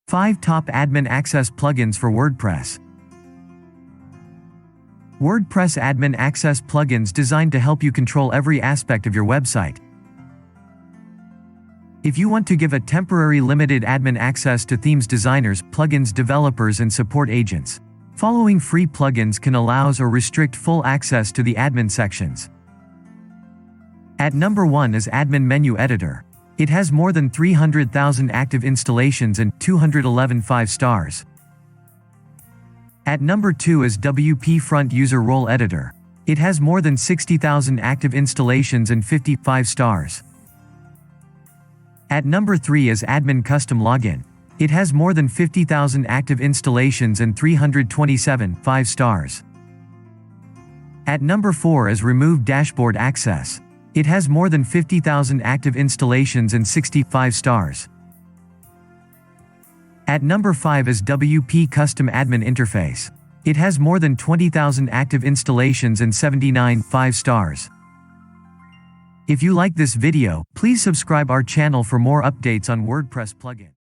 5 Top Admin Access Plugins for WordPress. WordPress Admin Access Plugins designed to help you control every aspect of your website. If you want to give a temporary limited admin access to themes designers, plugins developers and support agents, following free plugins can allow or restrict full access to the admin sections. At number 1 is Admin Menu Editor. It has more than 300,000 active installations and 211 5 stars. At number 2 is WPFront User Role Editor. It has more than 60,000 active installations and 55 stars. At number 3 is Admin Custom Login. It has more than 50,000 active installations and 327 5 stars. At number 4 is Remove Dashboard Access. It has more than 50,000 active installations and 65 stars. At number 5 is WP Custom Admin Interface. It has more than 20,000 active installations and 79 5 stars. If you like this video, please subscribe our channel for more updates on WordPress plugin.